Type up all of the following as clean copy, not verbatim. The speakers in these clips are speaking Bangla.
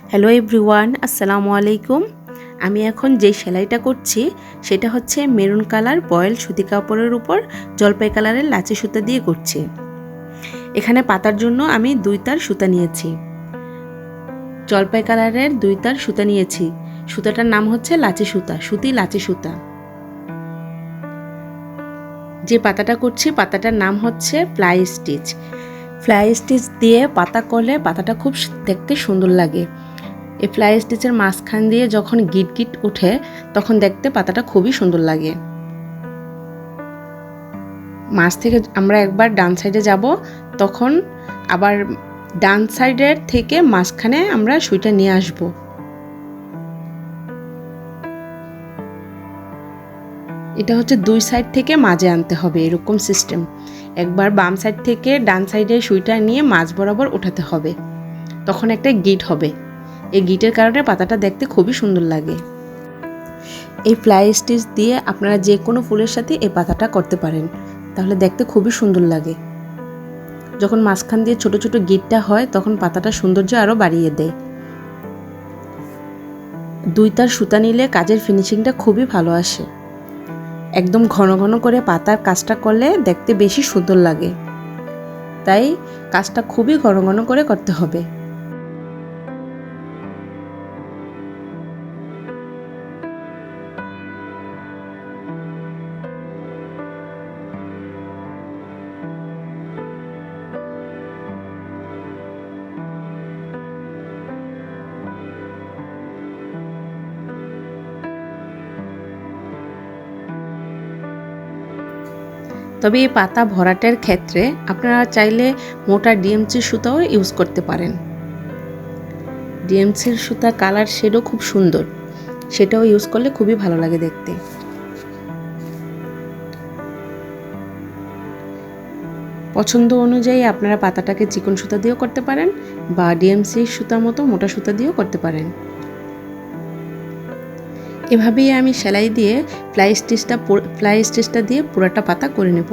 হ্যালো এভরিওয়ান, আসসালামু আলাইকুম। আমি এখন যে সেলাইটা করছি সেটা হচ্ছে মেরুন কালার বয়েল সুতি কাপড়ের উপর জলপাই কালারের লাচি সুতা দিয়ে করছি। এখানে পাতার জন্য আমি 2 তার সুতা নিয়েছি, জলপাই কালারের 2 তার সুতা নিয়েছি। সুতাটার নাম হচ্ছে লাচি সুতা, সুতি লাচি সুতা। যে পাতাটা করছি পাতাটার নাম হচ্ছে ফ্লাই স্টিচ। ফ্লাই স্টিচ দিয়ে পাতা করলে পাতাটা খুব দেখতে সুন্দর লাগে। এই ফ্লাই স্টিচের মাঝখান দিয়ে যখন গিট গিট ওঠে তখন দেখতে পাতাটা খুবই সুন্দর লাগে। মাঝ থেকে আমরা একবার ডান সাইডে যাব, তখন আবার ডান সাইডের থেকে মাঝখানে আমরা সুইটা নিয়ে আসব। এটা হচ্ছে 2 সাইড থেকে মাঝে আনতে হবে, এরকম সিস্টেম। একবার বাম সাইড থেকে ডান সাইডে সুইটা নিয়ে মাঝ বরাবর উঠাতে হবে, তখন একটা গিট হবে। এই গিটের কারণে পাতাটা দেখতে খুবই সুন্দর লাগে। এই ফ্লাই স্টিচ দিয়ে আপনারা যে কোনো ফুলের সাথে এই পাতাটা করতে পারেন, তাহলে দেখতে খুবই সুন্দর লাগে। যখন মাঝখান দিয়ে ছোট ছোট গিটটা হয় তখন পাতাটা সৌন্দর্য আরও বাড়িয়ে দেয়। 2 তার সুতা নিলে কাজের ফিনিশিংটা খুবই ভালো আসে। একদম ঘন ঘন করে পাতার কাজটা করলে দেখতে বেশি সুন্দর লাগে, তাই কাজটা খুবই ঘন ঘন করে করতে হবে। তবে এই পাতা ভরাটের ক্ষেত্রে আপনারা চাইলে মোটা ডিএমসির সুতাও ইউজ করতে পারেন। ডিএমসির সুতা কালার শেডও খুব সুন্দর, সেটাও ইউজ করলে খুবই ভালো লাগে দেখতে। পছন্দ অনুযায়ী আপনারা পাতাটাকে চিকন সুতা দিয়েও করতে পারেন বা ডিএমসি সুতার মতো মোটা সুতা দিয়েও করতে পারেন। এভাবেই আমি সেলাই দিয়ে ফ্লাই স্টিচটা দিয়ে পুরোটা পাতা করে নেব।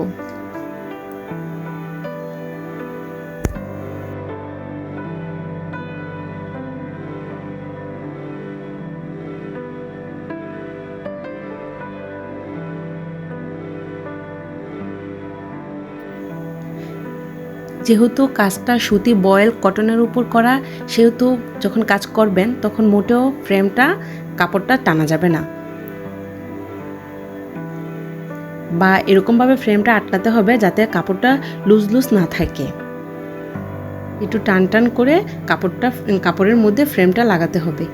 যেহেতু কাজটা সুতি বয়েল কটনের উপর করা, সেহেতু যখন কাজ করবেন তখন মোটেও ফ্রেমটা কাপড়টা টানা যাবে না, বা এরকমভাবে ফ্রেমটা আটকাতে হবে যাতে কাপড়টা লুজ লুজ না থাকে। একটু টান টান করে কাপড়ের মধ্যে ফ্রেমটা লাগাতে হবে,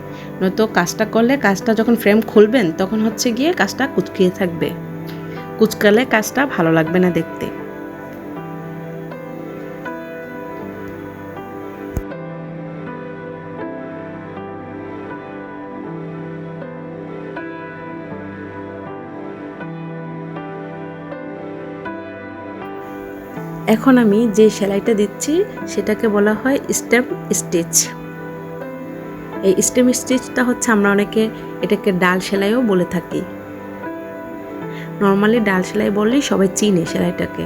নয়তো কাজটা করলে কাজটা যখন ফ্রেম খুলবেন তখন হচ্ছে গিয়ে কাজটা কুচকিয়ে থাকবে, কুচকালে কাজটা ভালো লাগবে না দেখতে। এখন আমি যে সেলাইটা দিচ্ছি সেটাকে বলা হয় স্টেম স্টিচ। এই স্টেম স্টিচটা হচ্ছে আমরা অনেকে এটাকে ডাল সেলাইও বলে থাকি। নর্মালি ডাল সেলাই বললেই সবাই চিনে সেলাইটাকে।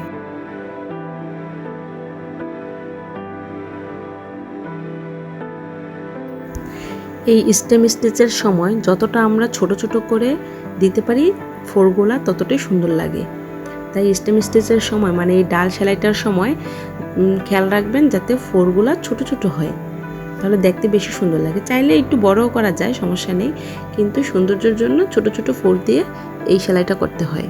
এই স্টেম স্টিচের সময় যতটা আমরা ছোট ছোট করে দিতে পারি ফোরগুলা ততটাই সুন্দর লাগে। তাই স্টেম স্টিচের সময় মানে এই ডাল সেলাইটার সময় খেয়াল রাখবেন যাতে ফোরগুলা ছোট ছোট হয়, তাহলে দেখতে বেশি সুন্দর লাগে। চাইলে একটু বড়ও করা যায়, সমস্যা নেই, কিন্তু সৌন্দর্যের জন্য ছোট ছোট ফোর দিয়ে এই সেলাইটা করতে হয়।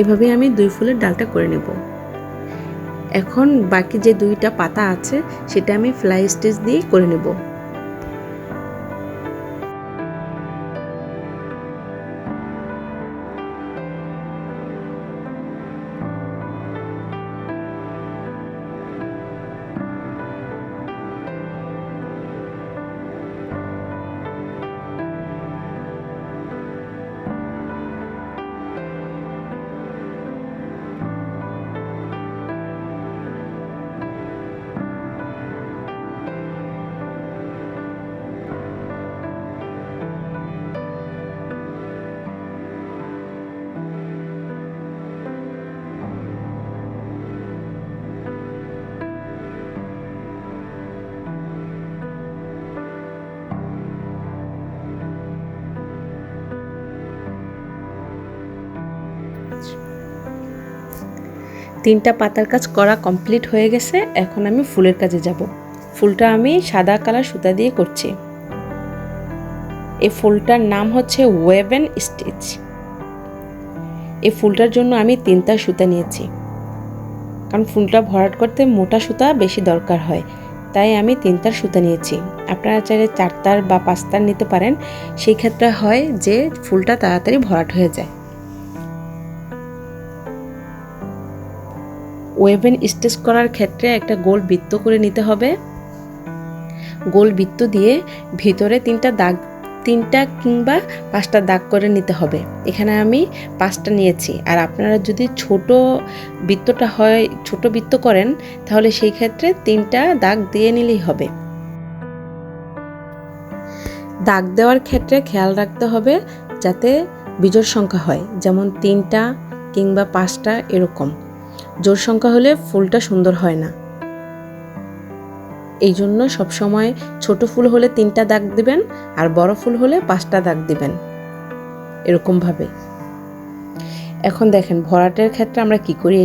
এভাবে আমি 2 ফুলের ডালটা করে নেব। এখন বাকি যে 2টা পাতা আছে সেটা আমি ফ্লাই স্টিচ দিয়ে করে নেব। 3টা পাতার কাজ করা কমপ্লিট হয়ে গেছে। এখন আমি ফুলের কাজে যাব। ফুলটা আমি সাদা কালার সুতা দিয়ে করছি। এই ফুলটার নাম হচ্ছে ওয়েভেন স্টিচ। এই ফুলটার জন্য আমি 3টা সুতা নিয়েছি, কারণ ফুলটা ভরাট করতে মোটা সুতা বেশি দরকার হয়, তাই আমি 3টার সুতা নিয়েছি। আপনারা চাইলে 4টার বা 5টার নিতে পারেন, সেই ক্ষেত্রে হয় যে ফুলটা তাড়াতাড়ি ভরাট হয়ে যায়। ওয়েভেন স্টিচ করার ক্ষেত্রে একটা গোল বৃত্ত করে নিতে হবে। গোল বৃত্ত দিয়ে ভিতরে 3টা কিংবা 5টা দাগ করে নিতে হবে। এখানে আমি 5টা নিয়েছি। আর আপনারা যদি ছোট বৃত্ত করেন তাহলে সেই ক্ষেত্রে 3টা দাগ দিয়ে নিলেই হবে। দাগ দেওয়ার ক্ষেত্রে খেয়াল রাখতে হবে যাতে বিজোড় সংখ্যা হয়, যেমন 3টা কিংবা 5টা এরকম। জোড় সংখ্যা হলে ফুলটা সুন্দর হয় না। এই জন্য সবসময় ছোট ফুল হলে 3টা দাগ দিবেন, আর বড় ফুল হলে 5টা দাগ দিবেন, এরকমভাবে। এখন দেখেন ভরাটের ক্ষেত্রে আমরা কি করি।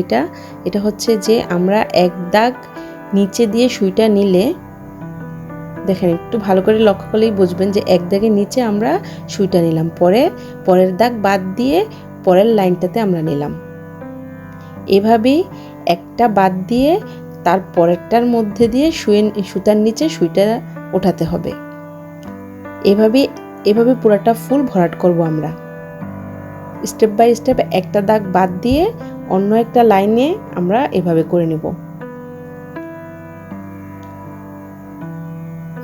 এটা হচ্ছে যে আমরা এক দাগ নিচে দিয়ে সুইটা নিলে, দেখেন একটু ভালো করে লক্ষ্য করলেই বুঝবেন যে এক দাগের নিচে আমরা সুইটা নিলাম, পরের দাগ বাদ দিয়ে পরের লাইনটাতে আমরা নিলাম। এভাবেই একটা বাদ দিয়ে তার পরেরটার মধ্যে দিয়ে সুতার নিচে সুইটা ওঠাতে হবে। এভাবে পুরোটা ফুল ভরাট করব আমরা। স্টেপ বাই স্টেপ একটা দাগ বাদ দিয়ে অন্য একটা লাইনে আমরা এভাবে করে নেব।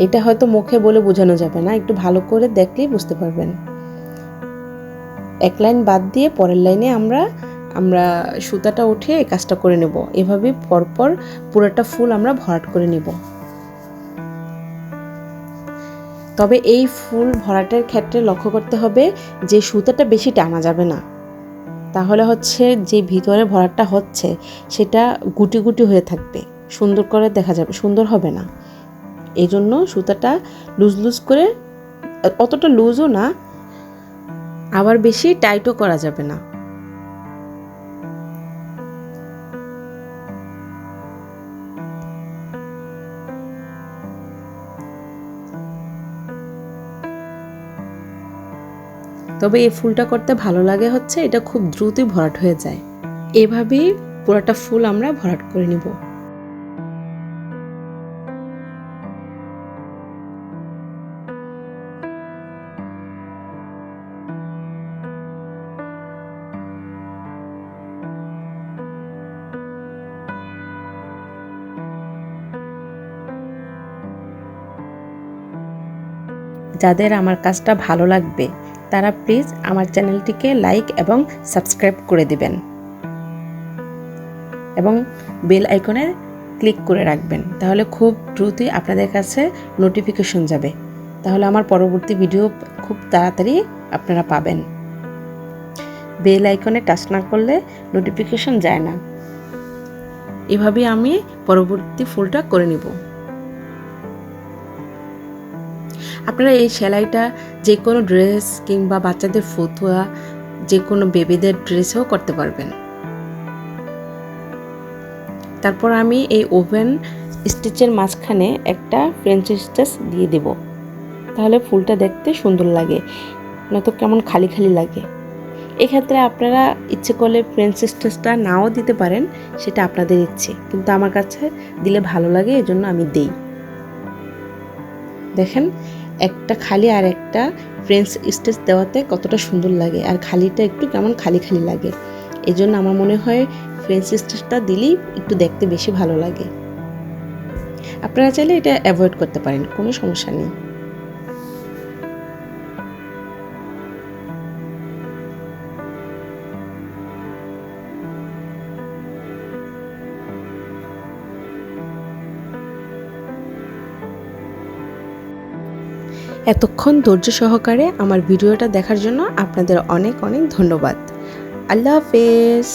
এটা হয়তো মুখে বলে বোঝানো যাবে না, একটু ভালো করে দেখলেই বুঝতে পারবেন। এক লাইন বাদ দিয়ে পরের লাইনে আমরা সুতাটা উঠে এই কাজটা করে নেব। এভাবে পরপর পুরোটা ফুল আমরা ভরাট করে নেব। তবে এই ফুল ভরাটের ক্ষেত্রে লক্ষ্য করতে হবে যে সুতাটা বেশি টানা যাবে না, তাহলে হচ্ছে যে ভিতরে ভরাটটা হচ্ছে সেটা গুটি গুটি হয়ে থাকবে, সুন্দর করে দেখা যাবে, সুন্দর হবে না। এই জন্য সুতাটা লুজ করে, অতটা লুজও না আবার বেশি টাইটও করা যাবে না। তবে এই ফুলটা করতে ভালো লাগে হচ্ছে এটা খুব দ্রুতই ভরাট হয়ে যায়। এভাবেই পুরোটা ফুল আমরা ভরাট করে নিব। যাদের আমার কাজটা ভালো লাগবে তারা প্লিজ আমার চ্যানেলটিকে লাইক এবং সাবস্ক্রাইব করে দিবেন এবং বেল আইকনে ক্লিক করে রাখবেন, তাহলে খুব দ্রুতই আপনাদের কাছে নোটিফিকেশন যাবে। তাহলে আমার পরবর্তী ভিডিও খুব তাড়াতাড়ি আপনারা পাবেন। বেল আইকনে টাচ না করলে নোটিফিকেশন যায় না। এভাবেই আমি পরবর্তী ফুলটা করে নিব। আপনারা এই সেলাইটা যে কোনো ড্রেস কিংবা বাচ্চাদের ফতুয়া, যে কোনো বেবিদের ড্রেসেও করতে পারবেন। তারপর আমি এই ওভেন স্টিচের মাঝখানে একটা ফ্রেঞ্চ স্টিচ দিয়ে দেব, তাহলে ফুলটা দেখতে সুন্দর লাগে, নয়তো কেমন খালি খালি লাগে। এক্ষেত্রে আপনারা ইচ্ছে করলে ফ্রেঞ্চ স্টিচটা নাও দিতে পারেন, সেটা আপনাদের ইচ্ছে, কিন্তু আমার কাছে দিলে ভালো লাগে, এজন্য আমি দেই। দেখেন একটা খালি আর একটা ফ্রেঞ্চ স্টিচ দেওয়াতে কতটা সুন্দর লাগে, আর খালিটা একটু কেমন খালি খালি লাগে। এই জন্য আমার মনে হয় ফ্রেঞ্চ স্টিচটা দিলেই একটু দেখতে বেশি ভালো লাগে। আপনারা চাইলে এটা অ্যাভয়েড করতে পারেন, কোনো সমস্যা নেই। এতক্ষণ ধৈর্য সহকারে আমার ভিডিওটা দেখার জন্য আপনাদের অনেক অনেক ধন্যবাদ। আল্লাহ হাফেজ।